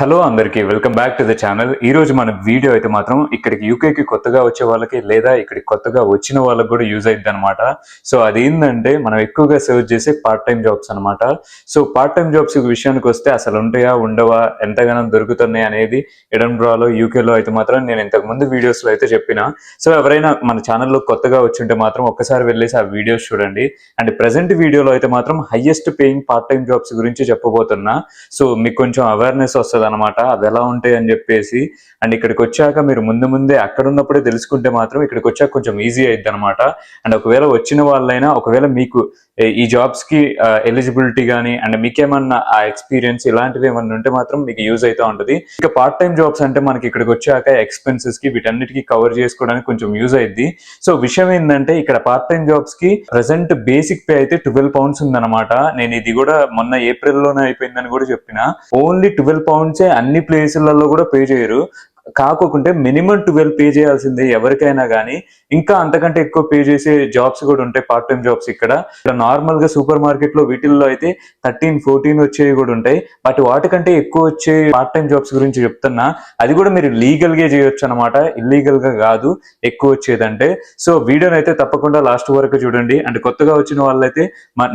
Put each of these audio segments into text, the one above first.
Hello అందరికీ welcome back to the channel. ఈ రోజు మన వీడియో అయితే మాత్రం ఇక్కడికి యూకేకి కొత్తగా వచ్చే వాళ్ళకి లేదా ఇక్కడికి కొత్తగా వచ్చిన వాళ్ళకి కూడా యూజ్ అయ్యిద్ది అనమాట. సో అదేంటంటే మనం ఎక్కువగా సర్చ్ చేసే పార్ట్ టైం జాబ్స్ అనమాట. సో పార్ట్ టైం జాబ్స్ విషయానికి వస్తే అసలు ఉంటాయా ఉండవా, ఎంతగానో దొరుకుతున్నాయి అనేది ఎడన్బ్రాలో యూకేలో అయితే మాత్రం నేను ఇంతకు ముందు వీడియోస్లో అయితే చెప్పిన. సో ఎవరైనా మన ఛానల్లో కొత్తగా వచ్చి ఉంటే మాత్రం ఒక్కసారి వెళ్ళేసి ఆ వీడియోస్ చూడండి. అండ్ ప్రెసెంట్ వీడియోలో అయితే మాత్రం highest paying part time jobs గురించి చెప్పబోతున్నా. సో మీకు కొంచెం అవేర్నెస్ వస్తుంది అనమాట, అవి ఎలా ఉంటాయి అని చెప్పేసి. అండ్ ఇక్కడికి వచ్చాక మీరు ముందే అక్కడ ఉన్నప్పుడే తెలుసుకుంటే మాత్రం ఇక్కడికి వచ్చాక కొంచెం ఈజీ అయింది అనమాట. అండ్ ఒకవేళ వచ్చిన వాళ్ళైనా ఒకవేళ మీకు ఈ జాబ్స్ కి ఎలిజిబిలిటీ కానీ అండ్ మీకేమన్నా ఆ ఎక్స్పీరియన్స్ ఇలాంటివి ఏమన్నా ఉంటే మాత్రం మీకు యూజ్ అవుతా ఉంటుంది. ఇక పార్ట్ టైం జాబ్స్ అంటే మనకి ఇక్కడికి వచ్చాక ఎక్స్పెన్సెస్ కి వీటన్నిటికీ కవర్ చేసుకోవడానికి కొంచెం యూజ్ అయింది. సో విషయం ఏంటంటే ఇక్కడ పార్ట్ టైం జాబ్స్ కి ప్రెసెంట్ బేసిక్ పే అయితే £12 ఉందన్నమాట. నేను ఇది కూడా మొన్న ఏప్రిల్లోనే అయిపోయిందని కూడా చెప్పిన. ఓన్లీ £12 అన్ని ప్లేసులలో కూడా పే చేయరు. కాకోకుంటే మినిమం 12 పే చేయాల్సిందే ఎవరికైనా కానీ. ఇంకా అంతకంటే ఎక్కువ పే చేసే జాబ్స్ కూడా ఉంటాయి పార్ట్ టైం జాబ్స్ ఇక్కడ నార్మల్ గా సూపర్ మార్కెట్ లో వీటిల్లో అయితే 13-14 వచ్చేవి కూడా ఉంటాయి. బట్ వాటికంటే ఎక్కువ వచ్చే పార్ట్ టైం జాబ్స్ గురించి చెప్తున్నా. అది కూడా మీరు లీగల్ గా చేయొచ్చు అనమాట, ఇల్లీగల్ గా కాదు ఎక్కువ వచ్చేదంటే. సో వీడియోని అయితే తప్పకుండా లాస్ట్ వరకు చూడండి. అండ్ కొత్తగా వచ్చిన వాళ్ళైతే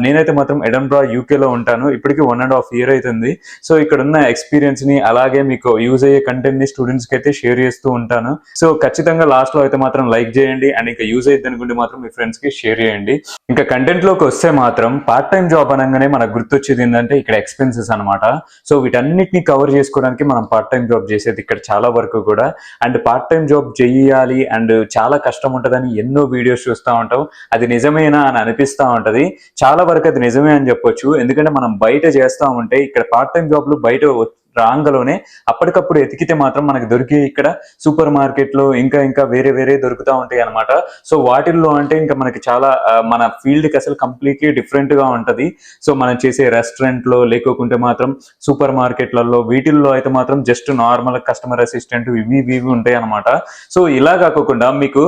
నేనైతే మాత్రం ఎడన్బ్రా యూకే లో ఉంటాను. ఇప్పటికి 1.5 year అవుతుంది. సో ఇక్కడ ఉన్న ఎక్స్పీరియన్స్ ని అలాగే మీకు యూజ్ అయ్యే కంటెంట్ ని స్టూడెంట్స్ కి అయితే షేర్ చేస్తూ ఉంటాను. సో ఖచ్చితంగా లాస్ట్ లో అయితే మాత్రం లైక్ చేయండి. అండ్ ఇంకా యూజ్ అయ్యింది అనుకుంటే మాత్రం మీ ఫ్రెండ్స్ కి షేర్ చేయండి. ఇంకా కంటెంట్ లోకి వస్తే మాత్రం పార్ట్ టైం జాబ్ అనగానే మనకు గుర్తొచ్చేది ఏంటంటే ఇక్కడ ఎక్స్పెన్సెస్ అనమాట. సో వీటన్నిటిని కవర్ చేసుకోవడానికి మనం పార్ట్ టైం జాబ్ చేసేది ఇక్కడ చాలా వరకు కూడా. అండ్ పార్ట్ టైం జాబ్ చేయాలి అండ్ చాలా కష్టం ఉంటుందని ఎన్నో వీడియోస్ చూస్తూ ఉంటాం. అది నిజమేనా అని అనిపిస్తూ ఉంటది. చాలా వరకు అది నిజమే అని చెప్పొచ్చు. ఎందుకంటే మనం బయట చేస్తూ ఉంటే ఇక్కడ పార్ట్ టైం జాబ్లు బయట రాంగలోనే అప్పటికప్పుడు ఎతికితే మాత్రం మనకి దొరికి ఇక్కడ సూపర్ మార్కెట్ లో ఇంకా వేరే దొరుకుతూ ఉంటాయి అనమాట. సో వాటిల్లో అంటే ఇంకా మనకి చాలా మన ఫీల్డ్ కి అసలు కంప్లీట్లీ డిఫరెంట్ గా ఉంటది. సో మనం చేసే రెస్టారెంట్ లో లేకుంటే మాత్రం సూపర్ మార్కెట్లలో వీటిల్లో అయితే మాత్రం జస్ట్ నార్మల్ కస్టమర్ అసిస్టెంట్ ఇవి ఉంటాయి అనమాట. సో ఇలా కాకుండా మీకు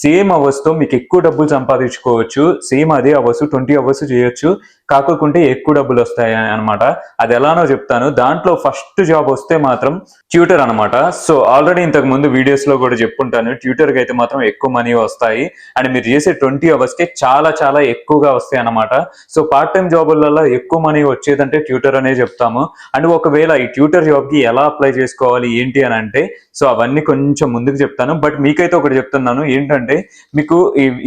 సేమ్ అవర్స్ తో మీకు ఎక్కువ డబ్బులు సంపాదించుకోవచ్చు. సేమ్ అదే అవర్స్ 20 hours చేయొచ్చు, కాకుంటే ఎక్కువ డబ్బులు వస్తాయి అనమాట. అది ఎలానో చెప్తాను. దాంట్లో ఫస్ట్ జాబ్ వస్తే మాత్రం ట్యూటర్ అనమాట. సో ఆల్రెడీ ఇంతకు ముందు వీడియోస్ లో కూడా చెప్పుంటాను, ట్యూటర్ కి అయితే మాత్రం ఎక్కువ మనీ వస్తాయి. అండ్ మీరు చేసే 20 hours కి చాలా ఎక్కువగా వస్తాయి అనమాట. సో పార్ట్ టైం జాబులలో ఎక్కువ మనీ వచ్చేదంటే ట్యూటర్ అనే చెప్తాము. అండ్ ఒకవేళ ఈ ట్యూటర్ జాబ్ కి ఎలా అప్లై చేసుకోవాలి ఏంటి అని అంటే సో అవన్నీ కొంచెం ముందుకు చెప్తాను. బట్ మీకైతే ఒకటి చెప్తున్నాను ఏంటంటే మీకు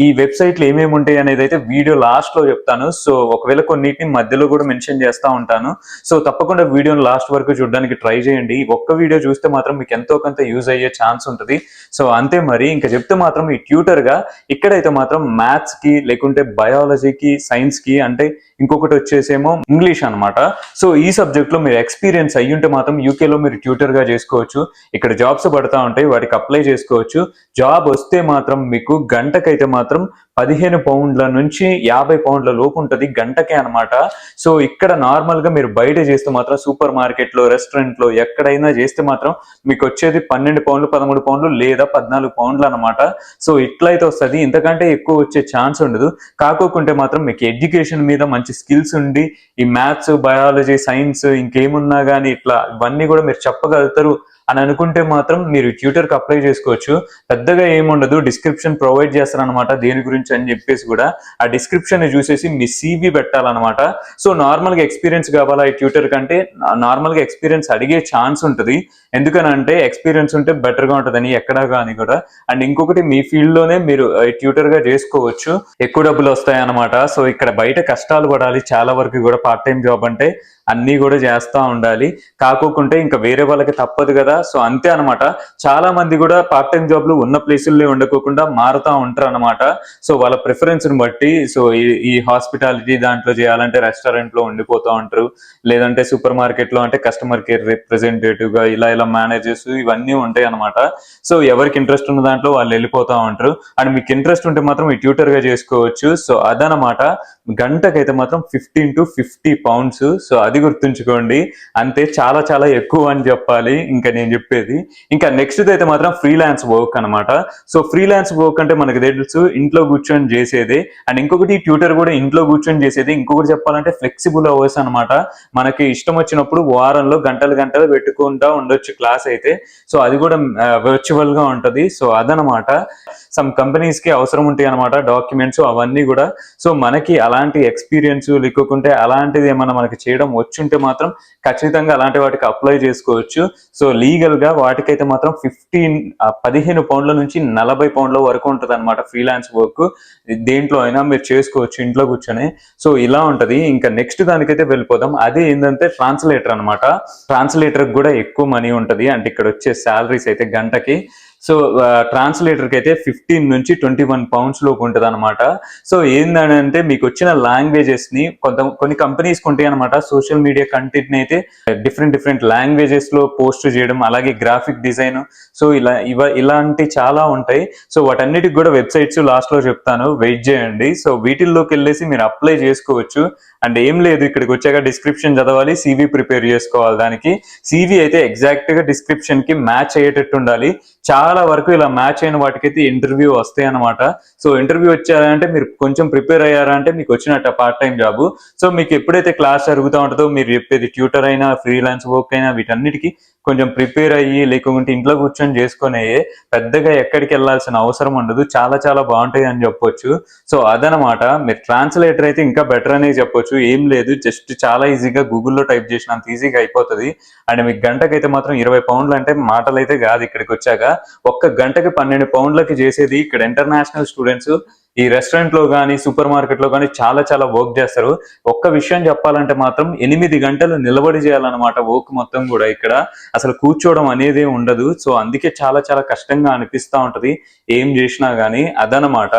ఈ వెబ్సైట్లు ఏమేమి ఉంటాయి అనేది అయితే వీడియో లాస్ట్ లో చెప్తాను. సో ఒకవేళ కొన్నిటిని మధ్యలో కూడా మెన్షన్ చేస్తూ ఉంటాను. సో తప్పకుండా వీడియోని లాస్ట్ వరకు చూడడానికి ట్రై చేయండి. ఒక్క వీడియో చూస్తే మాత్రం మీకు ఎంతో కొంత యూజ్ అయ్యే ఛాన్స్ ఉంటుంది. సో అంతే. మరి ఇంకా చెప్తే మాత్రం ఈ ట్యూటర్ గా ఇక్కడైతే మాత్రం మ్యాథ్స్ కి లేకుంటే బయాలజీకి సైన్స్ కి అంటే ఇంకొకటి వచ్చేసేమో ఇంగ్లీష్ అనమాట. సో ఈ సబ్జెక్ట్ లో మీరు ఎక్స్పీరియన్స్ అయ్యుంటే మాత్రం యూకేలో మీరు ట్యూటర్ గా చేసుకోవచ్చు. ఇక్కడ జాబ్స్ పడతా ఉంటాయి, వాటికి అప్లై చేసుకోవచ్చు. జాబ్ వస్తే మాత్రం మీకు గంటకైతే మాత్రం £15 నుంచి £50 లోపు ఉంటుంది గంటకే అనమాట. సో ఇక్కడ నార్మల్ గా మీరు బయట చేస్తే మాత్రం సూపర్ మార్కెట్ లో రెస్టారెంట్ లో ఎక్కడైనా చేస్తే మాత్రం మీకు వచ్చేది £12, £13 లేదా £14 అనమాట. సో ఇట్లయితే వస్తుంది. ఇంతకంటే ఎక్కువ వచ్చే ఛాన్స్ ఉండదు. కాకోకుంటే మాత్రం మీకు ఎడ్యుకేషన్ మీద మంచి స్కిల్స్ ఉండి ఈ మ్యాథ్స్ బయాలజీ సైన్స్ ఇంకేమున్నా కానీ ఇట్లా ఇవన్నీ కూడా మీరు చెప్పగలుగుతారు అని అనుకుంటే మాత్రం మీరు ట్యూటర్ కి అప్లై చేసుకోవచ్చు. పెద్దగా ఏముండదు, డిస్క్రిప్షన్ ప్రొవైడ్ చేస్తారనమాట దేని గురించి అని చెప్పేసి కూడా. ఆ డిస్క్రిప్షన్ చూసేసి మీ CV పెట్టాలన్నమాట. సో నార్మల్ గా ఎక్స్పీరియన్స్ కావాలా ఈ ట్యూటర్ కంటే నార్మల్ గా ఎక్స్పీరియన్స్ అడిగే ఛాన్స్ ఉంటుంది. ఎందుకనంటే ఎక్స్పీరియన్స్ ఉంటే బెటర్ గా ఉంటుందని ఎక్కడా కానీ కూడా. అండ్ ఇంకొకటి మీ ఫీల్డ్ లోనే మీరు ట్యూటర్ గా చేసుకోవచ్చు, ఎక్కువ డబ్బులు వస్తాయి అనమాట. సో ఇక్కడ బయట కష్టాలు పడాలి చాలా వరకు కూడా. పార్ట్ టైం జాబ్ అంటే అన్ని కూడా చేస్తూ ఉండాలి. కాకోకుంటే ఇంకా వేరే వాళ్ళకి తప్పదు కదా. సో అంతే అనమాట. చాలా మంది కూడా పార్ట్ టైం జాబ్లు ఉన్న ప్లేసుల్లో ఉండకోకుండా మారుతూ ఉంటారు అనమాట. సో వాళ్ళ ప్రిఫరెన్స్ ని బట్టి. సో ఈ హాస్పిటాలిటీ దాంట్లో చేయాలంటే రెస్టారెంట్ లో ఉండిపోతూ ఉంటారు, లేదంటే సూపర్ మార్కెట్ లో అంటే కస్టమర్ కేర్ రిప్రజెంటేటివ్ గా ఇలా మేనేజర్స్ ఇవన్నీ ఉంటాయి అనమాట. సో ఎవరికి ఇంట్రెస్ట్ ఉన్న దాంట్లో వాళ్ళు వెళ్ళిపోతూ ఉంటారు. అండ్ మీకు ఇంట్రెస్ట్ ఉంటే మాత్రం ఈ ట్యూటర్ గా చేసుకోవచ్చు. సో అదనమాట. గంటకైతే మాత్రం £15 to £50. సో అది గుర్తుంచుకోండి. అంతే, చాలా చాలా ఎక్కువ అని చెప్పాలి ఇంకా నేను చెప్పేది. ఇంకా నెక్స్ట్ అయితే మాత్రం ఫ్రీలాన్స్ వర్క్ అనమాట. సో ఫ్రీలాన్స్ వర్క్ అంటే మనకు తెలుసు ఇంట్లో కూర్చొని చేసేదే. అండ్ ఇంకొకటి ట్యూటర్ కూడా ఇంట్లో కూర్చొని చేసేది. ఇంకొకటి చెప్పాలంటే ఫ్లెక్సిబుల్ అవర్స్ అనమాట. మనకి ఇష్టం వచ్చినప్పుడు వారంలో గంటలు గంటలు పెట్టుకుంటా ఉండొచ్చు క్లాస్ అయితే. సో అది కూడా వర్చువల్ గా ఉంటది. సో అదనమాట. సమ్ కంపెనీస్ కి అవసరం ఉంటాయి అనమాట డాక్యుమెంట్స్ అవన్నీ కూడా. సో మనకి అలాంటి ఎక్స్పీరియన్స్ లేకుంటే అలాంటిది ఏమన్నా మనకి చేయడం వచ్చుంటే మాత్రం ఖచ్చితంగా అలాంటి వాటికి అప్లై చేసుకోవచ్చు. సో లీగల్ గా వాటికైతే మాత్రం 15 పౌండ్ల నుంచి 40 పౌండ్ల వరకు ఉంటది అనమాట ఫ్రీలాన్స్ వర్క్. దేంట్లో అయినా మీరు చేసుకోవచ్చు ఇంట్లో కూర్చొని. సో ఇలా ఉంటది. ఇంకా నెక్స్ట్ దానికైతే వెళ్ళిపోదాం. అది ఏంటంటే ట్రాన్స్లేటర్ అనమాట. ట్రాన్స్లేటర్ కూడా ఎక్కువ మనీ ఉంటది. అంటే ఇక్కడ వచ్చే శాలరీస్ అయితే గంటకి సో ట్రాన్స్లేటర్ కి అయితే 15 నుంచి 21 పౌండ్స్ లోపు ఉంటుంది అనమాట. సో ఏంటంటే మీకు వచ్చిన లాంగ్వేజెస్ ని కొన్ని కంపెనీస్ ఉంటాయి అనమాట. సోషల్ మీడియా కంటెంట్ ని అయితే డిఫరెంట్ లాంగ్వేజెస్ లో పోస్ట్ చేయడం, అలాగే గ్రాఫిక్ డిజైన్, సో ఇలాంటి చాలా ఉంటాయి. సో వాటన్నిటికి కూడా వెబ్సైట్స్ లాస్ట్ లో చెప్తాను, వెయిట్ చేయండి. సో వీటిల్లోకి వెళ్ళేసి మీరు అప్లై చేసుకోవచ్చు. అండ్ ఏం లేదు, ఇక్కడికి వచ్చాక డిస్క్రిప్షన్ చదవాలి, CV ప్రిపేర్ చేసుకోవాలి. దానికి CV అయితే ఎగ్జాక్ట్ గా డిస్క్రిప్షన్ కి మ్యాచ్ అయ్యేటట్టు ఉండాలి. చాలా వరకు ఇలా మ్యాచ్ అయిన వాటికైతే ఇంటర్వ్యూ వస్తాయి అనమాట. సో ఇంటర్వ్యూ వచ్చారంటే మీరు కొంచెం ప్రిపేర్ అయ్యారంటే మీకు వచ్చినట్టు పార్ట్ టైం జాబ్. సో మీకు ఎప్పుడైతే క్లాస్ జరుగుతూ ఉంటుందో మీరు చెప్పేది ట్యూటర్ అయినా ఫ్రీలాన్స్ వర్క్ అయినా వీటన్నిటికీ కొంచెం ప్రిపేర్ అయ్యి లేకుంటే ఇంట్లో కూర్చొని చేసుకునే పెద్దగా ఎక్కడికి వెళ్ళాల్సిన అవసరం ఉండదు. చాలా చాలా బాగుంటాయి అని చెప్పొచ్చు. సో అదనమాట. మీరు ట్రాన్స్లేటర్ అయితే ఇంకా బెటర్ అనే చెప్పొచ్చు. ఏం లేదు, జస్ట్ చాలా ఈజీగా గూగుల్లో టైప్ చేసినంత ఈజీగా అయిపోతుంది. అండ్ మీకు గంటకైతే మాత్రం 20 పౌండ్లు అంటే మాటలు అయితే కాదు. ఇక్కడికి వచ్చాక ఒక్క గంటకి 12 పౌండ్లకి చేసేది. ఇక్కడ ఇంటర్నేషనల్ స్టూడెంట్స్ ఈ రెస్టారెంట్ లో కానీ సూపర్ మార్కెట్ లో కానీ చాలా చాలా వర్క్ చేస్తారు. ఒక్క విషయం చెప్పాలంటే మాత్రం 8 గంటలు నిలబడి చేయాలన్నమాట వర్క్ మొత్తం కూడా. ఇక్కడ అసలు కూర్చోవడం అనేది ఉండదు. సో అందుకే చాలా చాలా కష్టంగా అనిపిస్తా ఉంటది ఏం చేసినా గానీ. అదనమాట.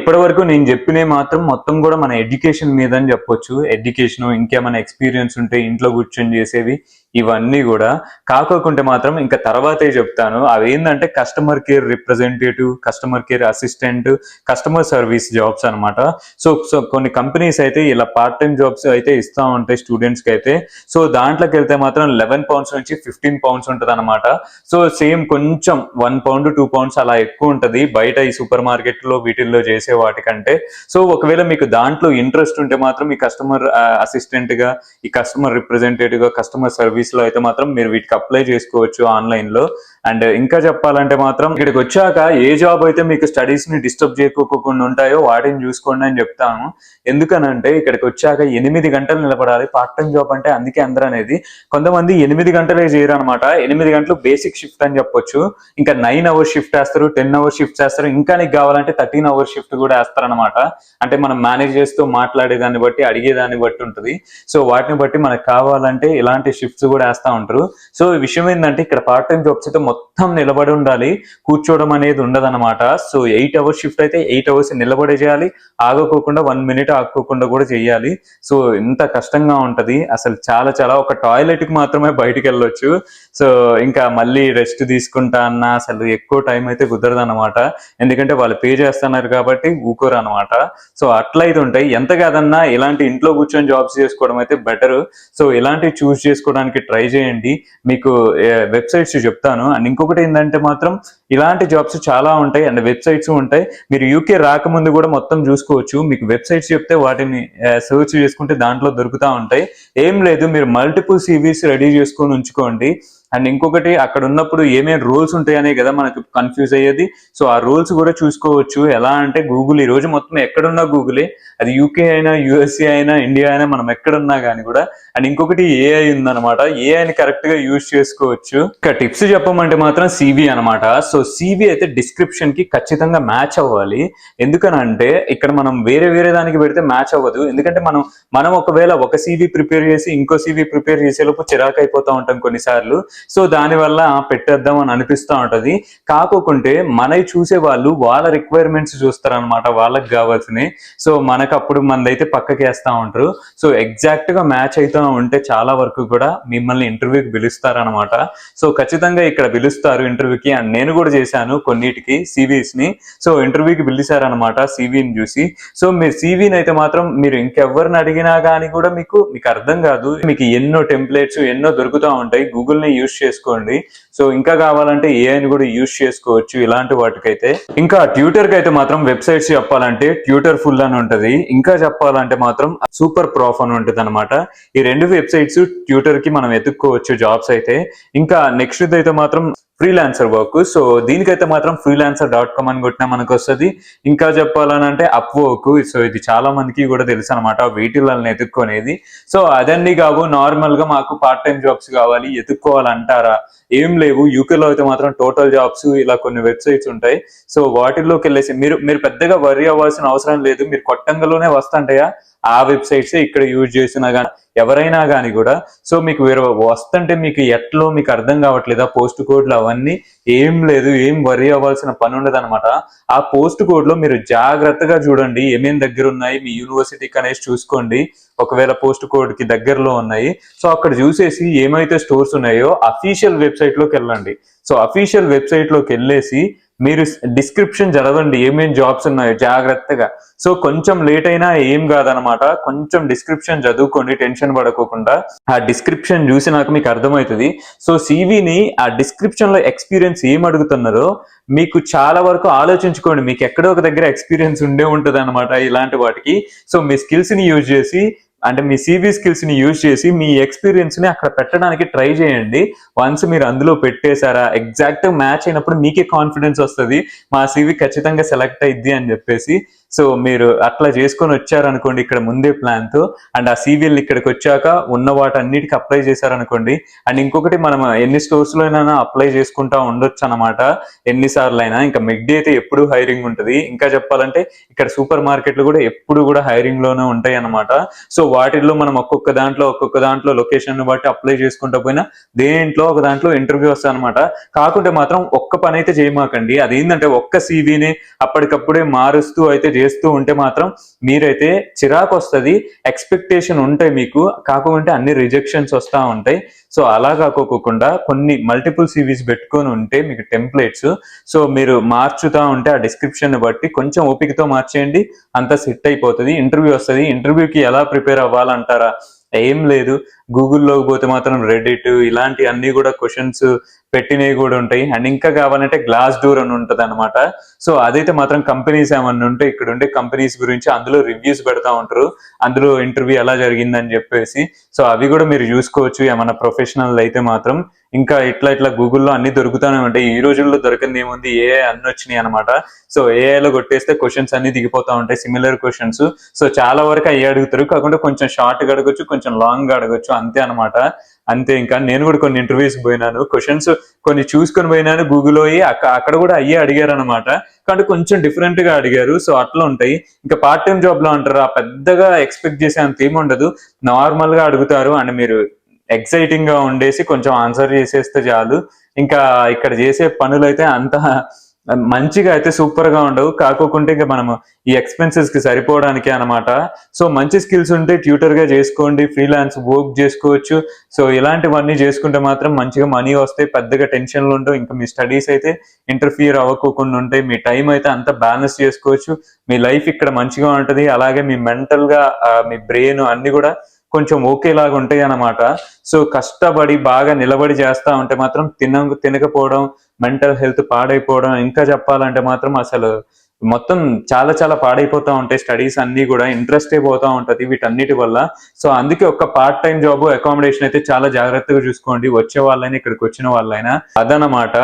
ఇప్పటి వరకు నేను చెప్పినవి మాత్రం మొత్తం కూడా మన ఎడ్యుకేషన్ మీద అని చెప్పొచ్చు. ఎడ్యుకేషన్, ఇంకేమైనా ఎక్స్పీరియన్స్ ఉంటే ఇంట్లో కూర్చొని చేసేవి ఇవన్నీ కూడా. కాకోకుంటే మాత్రం ఇంకా తర్వాతే చెప్తాను. అవి ఏంటంటే customer care representative, customer care assistant, customer service jobs అనమాట. సో కొన్ని కంపెనీస్ అయితే ఇలా పార్ట్ టైం జాబ్స్ అయితే ఇస్తా ఉంటాయి స్టూడెంట్స్ కి అయితే. సో దాంట్లోకి వెళ్తే మాత్రం 11 పౌండ్స్ నుంచి 15 పౌండ్స్ ఉంటది అనమాట. సో సేమ్ కొంచెం 1 పౌండ్ 2 పౌండ్స్ అలా ఎక్కువ ఉంటది బయట ఈ సూపర్ మార్కెట్ లో వీటిల్లో చేసే వాటికంటే. సో ఒకవేళ మీకు దాంట్లో ఇంట్రెస్ట్ ఉంటే మాత్రం ఈ కస్టమర్ అసిస్టెంట్ గా, ఈ కస్టమర్ రిప్రజెంటేటివ్ గా, కస్టమర్ సర్వీస్ లో అయితే మాత్రం మీరు వీటికి అప్లై చేసుకోవచ్చు ఆన్లైన్ లో. అండ్ ఇంకా చెప్పాలంటే మాత్రం ఇక్కడికి వచ్చాక ఏ జాబ్ అయితే మీకు స్టడీస్ ని డిస్టర్బ్ చేయకోకుండా ఉంటాయో వాటిని చూసుకోండి అని చెప్తాను. ఎందుకనంటే ఇక్కడికి వచ్చాక 8 గంటలు నిలబడాలి. పార్ట్ టైం జాబ్ అంటే అందుకే అందరూ అనేది. కొంతమంది 8 గంటలే చేయరు అనమాట. 8 గంటలు బేసిక్ షిఫ్ట్ అని చెప్పొచ్చు. ఇంకా 9 అవర్స్ షిఫ్ట్ వేస్తారు, 10 అవర్స్ షిఫ్ట్ చేస్తారు. ఇంకా నీకు కావాలంటే 13 అవర్స్ షిఫ్ట్ కూడా వేస్తారు అనమాట. అంటే మనం మేనేజర్స్ తో మాట్లాడేదాన్ని బట్టి, అడిగేదాన్ని బట్టి ఉంటుంది. సో వాటిని బట్టి మనకు కావాలంటే ఇలాంటి షిఫ్ట్స్ కూడా వేస్తా ఉంటారు. సో ఈ విషయం ఏంటంటే ఇక్కడ పార్ట్ టైం జాబ్స్ అయితే మొత్తం నిలబడి ఉండాలి, కూర్చోవడం అనేది ఉండదు అనమాట. సో 8 అవర్స్ షిఫ్ట్ అయితే 8 అవర్స్ నిలబడే చేయాలి, ఆగకోకుండా 1 మినిట్ ఆగకోకుండా కూడా చేయాలి. సో ఇంత కష్టంగా ఉంటది అసలు. చాలా చాలా ఒక టాయిలెట్ కి మాత్రమే బయటికి వెళ్ళొచ్చు. సో ఇంకా మళ్ళీ రెస్ట్ తీసుకుంటా అన్నా అసలు ఎక్కువ టైం అయితే కుదరదు అనమాట. ఎందుకంటే వాళ్ళు పే చేస్తున్నారు కాబట్టి ఊకోరు అనమాట. సో అట్లయితే ఉంటాయి. ఎంత కాదన్నా ఇలాంటి ఇంట్లో కూర్చొని జాబ్స్ చేసుకోవడం అయితే బెటర్. సో ఇలాంటివి చూస్ చేసుకోవడానికి ట్రై చేయండి. మీకు వెబ్సైట్స్ చెప్తాను. అండ్ ఇంకొకటి ఏంటంటే మాత్రం ఇలాంటి జాబ్స్ చాలా ఉంటాయి అండ్ వెబ్సైట్స్ ఉంటాయి. మీరు యూకే రాకముందు కూడా మొత్తం చూసుకోవచ్చు. మీకు వెబ్సైట్స్ చెప్తే వాటిని సెర్చ్ చేసుకుంటే దాంట్లో దొరుకుతూ ఉంటాయి. ఏం లేదు, మీరు మల్టిపుల్ CVs రెడీ చేసుకొని ఉంచుకోండి. అండ్ ఇంకొకటి అక్కడ ఉన్నప్పుడు ఏమేమి రూల్స్ ఉంటాయనే కదా మనకు కన్ఫ్యూజ్ అయ్యేది. సో ఆ రూల్స్ కూడా చూసుకోవచ్చు. ఎలా అంటే గూగుల్ ఈ రోజు మొత్తం ఎక్కడున్నా గూగులే. అది UK అయినా, USA అయినా, ఇండియా అయినా, మనం ఎక్కడున్నా కానీ కూడా. అండ్ ఇంకొకటి AI ఉందన్నమాట. AIని కరెక్ట్ గా యూజ్ చేసుకోవచ్చు. ఇక టిప్స్ చెప్పమంటే మాత్రం CV అనమాట. సో CV అయితే డిస్క్రిప్షన్ కి ఖచ్చితంగా మ్యాచ్ అవ్వాలి. ఎందుకనంటే ఇక్కడ మనం వేరే వేరే దానికి పెడితే మ్యాచ్ అవ్వదు. ఎందుకంటే మనం ఒకవేళ ఒక CV ప్రిపేర్ చేసి ఇంకో CV ప్రిపేర్ చేసేలోపు చిరాకు అయిపోతా ఉంటాం కొన్నిసార్లు. సో దానివల్ల పెట్టేద్దాం అని అనిపిస్తూ ఉంటది. కాకోకుంటే మనవి చూసే వాళ్ళు వాళ్ళ రిక్వైర్మెంట్స్ చూస్తారనమాట, వాళ్ళకి కావాల్సినవి. సో మనకు అప్పుడు మనదైతే పక్కకి వేస్తా ఉంటారు. సో ఎగ్జాక్ట్ గా మ్యాచ్ అవుతా ఉంటే చాలా వరకు కూడా మిమ్మల్ని ఇంటర్వ్యూకి పిలుస్తారనమాట. సో ఖచ్చితంగా ఇక్కడ పిలుస్తారు ఇంటర్వ్యూకి. అండ్ నేను కూడా చేశాను కొన్నిటికి సివిస్ ని. సో ఇంటర్వ్యూకి పిలిచారనమాట సివిని చూసి. సో మీరు సివిని అయితే మాత్రం మీరు ఇంకెవరిని అడిగినా కానీ కూడా మీకు అర్థం కాదు. మీకు ఎన్నో టెంప్లెట్స్ ఎన్నో దొరుకుతూ ఉంటాయి. గూగుల్ ని యూజ్ చేసుకోండి. సో ఇంకా కావాలంటే ఏఐని కూడా యూజ్ చేసుకోవచ్చు ఇలాంటి వాటికైతే. ఇంకా ట్యూటర్ కి అయితే మాత్రం వెబ్సైట్స్ చెప్పాలంటే ట్యూటర్ ఫుల్ అని ఉంటది. ఇంకా చెప్పాలంటే మాత్రం సూపర్ ప్రాఫ్ అని ఉంటది అనమాట. ఈ రెండు వెబ్సైట్స్ ట్యూటర్ కి మనం ఎత్తుక్కోవచ్చు జాబ్స్ అయితే. ఇంకా నెక్స్ట్ అయితే మాత్రం ఫ్రీలాన్సర్ వర్క్. సో దీనికైతే మాత్రం freelancer.com అని కొట్టినా మనకు వస్తుంది. ఇంకా చెప్పాలని అంటే అప్వర్క్. సో ఇది చాలా మందికి కూడా తెలుసు అనమాట వీటిల్లో ఎత్తుక్కునేది. సో అదన్నీ కావు, నార్మల్ గా మాకు పార్ట్ టైం జాబ్స్ కావాలి ఎత్తుక్కోవాలంటారా? ఏం లేవు. యూకేలో అయితే మాత్రం టోటల్ జాబ్స్ ఇలా కొన్ని వెబ్సైట్స్ ఉంటాయి. సో వాటిల్లోకి వెళ్ళేసి మీరు పెద్దగా వరి అవ్వాల్సిన అవసరం లేదు. మీరు కొట్టంగలోనే వస్తుంటాయా ఆ వెబ్సైట్స్ ఇక్కడ యూజ్ చేసినా కానీ ఎవరైనా కానీ కూడా. సో మీకు వస్తుంటే మీకు ఎట్లో మీకు అర్థం కావట్లేదా పోస్ట్ కోడ్లు అవన్నీ? ఏం లేదు, ఏం వరి అవ్వాల్సిన పని ఉండదు అనమాట. ఆ పోస్ట్ కోడ్ లో మీరు జాగ్రత్తగా చూడండి ఏమేమి దగ్గర ఉన్నాయి మీ యూనివర్సిటీకి అనేసి చూసుకోండి. ఒకవేళ పోస్ట్ కోడ్ కి దగ్గరలో ఉన్నాయి సో అక్కడ చూసేసి ఏమైతే స్టోర్స్ ఉన్నాయో అఫీషియల్ వెబ్సైట్ లోకి వెళ్ళండి. సో అఫీషియల్ వెబ్సైట్ లోకి వెళ్ళేసి మీరు డిస్క్రిప్షన్ చదవండి ఏమేం జాబ్స్ ఉన్నాయో జాగ్రత్తగా. సో కొంచెం లేట్ అయినా ఏం కాదనమాట, కొంచెం డిస్క్రిప్షన్ చదువుకోండి టెన్షన్ పడకోకుండా. ఆ డిస్క్రిప్షన్ చూసి నాకు మీకు అర్థమవుతుంది. సో సివిని ఆ డిస్క్రిప్షన్ లో ఎక్స్పీరియన్స్ ఏం అడుగుతున్నారో మీకు చాలా వరకు ఆలోచించుకోండి. మీకు ఎక్కడో ఒక దగ్గర ఎక్స్పీరియన్స్ ఉండే ఉంటుంది అనమాట ఇలాంటి వాటికి. సో మీ స్కిల్స్ ని యూజ్ చేసి అంటే మీ సివి స్కిల్స్ ని యూజ్ చేసి మీ ఎక్స్పీరియన్స్ ని అక్కడ పెట్టడానికి ట్రై చేయండి. వన్స్ మీరు అందులో పెట్టేశారా ఎగ్జాక్ట్ మ్యాచ్ అయినప్పుడు మీకే కాన్ఫిడెన్స్ వస్తుంది మా సివి ఖచ్చితంగా సెలెక్ట్ అయ్యిద్ది అని చెప్పేసి. సో మీరు అట్లా చేసుకొని వచ్చారనుకోండి ఇక్కడ ముందే ప్లాన్ తో, అండ్ ఆ సివిఎల్ ఇక్కడికి వచ్చాక ఉన్న వాటన్నిటికి అప్లై చేశారనుకోండి. అండ్ ఇంకొకటి మనం ఎన్ని స్టోర్స్ లో అయినా అప్లై చేసుకుంటా ఉండొచ్చు అనమాట ఎన్నిసార్లు అయినా. ఇంకా మెగ్డీ అయితే ఎప్పుడు హైరింగ్ ఉంటుంది. ఇంకా చెప్పాలంటే ఇక్కడ సూపర్ మార్కెట్లు కూడా ఎప్పుడు కూడా హైరింగ్ లోనే ఉంటాయి అనమాట. సో వాటిల్లో మనం ఒక్కొక్క దాంట్లో లొకేషన్ బట్టి అప్లై చేసుకుంటా పోయినా దేంట్లో ఒక దాంట్లో ఇంటర్వ్యూ వస్తాయి అనమాట. కాకుంటే మాత్రం ఒక్క పని అయితే చేయమాకండి. అదేంటంటే ఒక్క సివిని అప్పటికప్పుడే మారుస్తూ అయితే చేస్తూ ఉంటే మాత్రం మీరైతే చిరాకు వస్తుంది. ఎక్స్పెక్టేషన్ ఉంటాయి మీకు, కాకపోతే అన్ని రిజెక్షన్స్ వస్తూ ఉంటాయి. సో అలా కాకోకుండా కొన్ని మల్టిపుల్ సివీస్ పెట్టుకొని ఉంటే మీకు టెంప్లెట్స్, సో మీరు మార్చుతా ఉంటే ఆ డిస్క్రిప్షన్ బట్టి కొంచెం ఓపికతో మార్చేయండి, అంతా సెట్ అయిపోతుంది. ఇంటర్వ్యూ వస్తుంది. ఇంటర్వ్యూకి ఎలా ప్రిపేర్ అవ్వాలంటారా? ఏం లేదు, గూగుల్లోకి పోతే మాత్రం రెడిట్ ఇలాంటి అన్ని కూడా క్వశ్చన్స్ పెట్టినవి కూడా ఉంటాయి. అండ్ ఇంకా కావాలంటే గ్లాస్ డోర్ అని ఉంటది అనమాట. సో అదైతే మాత్రం కంపెనీస్ ఏమన్నా ఉంటే ఇక్కడ ఉండే కంపెనీస్ గురించి అందులో రివ్యూస్ పెడతా ఉంటారు, అందులో ఇంటర్వ్యూ ఎలా జరిగిందని చెప్పేసి. సో అవి కూడా మీరు చూసుకోవచ్చు ఏమన్నా ప్రొఫెషనల్ అయితే మాత్రం. ఇంకా ఇట్లా గూగుల్లో అన్ని దొరుకుతూనే ఉంటాయి. ఈ రోజుల్లో దొరికింది ఏముంది, ఏఐ అన్ని వచ్చినాయి అనమాట. సో ఏఐలో కొట్టేస్తే క్వశ్చన్స్ అన్ని దిగిపోతా ఉంటాయి, సిమిలర్ క్వశ్చన్స్. సో చాలా వరకు అయ్యి అడుగుతారు, కాకుండా కొంచెం షార్ట్ గా అడగొచ్చు, కొంచెం లాంగ్ గా అడగొచ్చు, అంతే అనమాట. అంతే. ఇంకా నేను కూడా కొన్ని ఇంటర్వ్యూస్ పోయినాను, క్వశ్చన్స్ కొన్ని చూసుకొని పోయినాను గూగుల్లో, అక్కడ కూడా అయ్యే అడిగారు అనమాట. కానీ కొంచెం డిఫరెంట్ గా అడిగారు. సో అట్లా ఉంటాయి. ఇంకా పార్ట్ టైం జాబ్ లో అంటారు పెద్దగా ఎక్స్పెక్ట్ చేసే అంత ఏముండదు, నార్మల్ గా అడుగుతారు. అండ్ మీరు ఎక్సైటింగ్ గా ఉండేసి కొంచెం ఆన్సర్ చేసేస్తే చాలు. ఇంకా ఇక్కడ చేసే పనులు అయితే అంత మంచిగా అయితే సూపర్ గా ఉండవు, కాకోకుంటే ఇంకా మనము ఈ ఎక్స్పెన్సెస్ కి సరిపోవడానికి అనమాట. సో మంచి స్కిల్స్ ఉంటే ట్యూటర్ గా చేసుకోండి, ఫ్రీలాన్స్ వర్క్ చేసుకోవచ్చు. సో ఇలాంటివన్నీ చేసుకుంటే మాత్రం మంచిగా మనీ వస్తాయి, పెద్దగా టెన్షన్లు ఉండవు. ఇంకా మీ స్టడీస్ అయితే ఇంటర్ఫియర్ అవ్వకోకుండా ఉంటాయి, మీ టైం అయితే అంతా బ్యాలెన్స్ చేసుకోవచ్చు, మీ లైఫ్ ఇక్కడ మంచిగా ఉంటది. అలాగే మీ మెంటల్ గా మీ బ్రెయిన్ అన్ని కూడా కొంచెం ఓకేలాగా ఉంటాయి అన్నమాట. సో కష్టపడి బాగా నిలబడి చేస్తా ఉంటే మాత్రం తినకపోవడం, మెంటల్ హెల్త్ పాడైపోవడం, ఇంకా చెప్పాలంటే మాత్రం అసలు మొత్తం చాలా పాడైపోతా ఉంటాయి. స్టడీస్ అన్ని కూడా ఇంట్రెస్ట్ అయిపోతా ఉంటది వీటన్నిటి వల్ల. సో అందుకే ఒక పార్ట్ టైం జాబ్, అకామిడేషన్ అయితే చాలా జాగ్రత్తగా చూసుకోండి, వచ్చే వాళ్ళైనా ఇక్కడికి వచ్చిన వాళ్ళైనా. అదనమాట.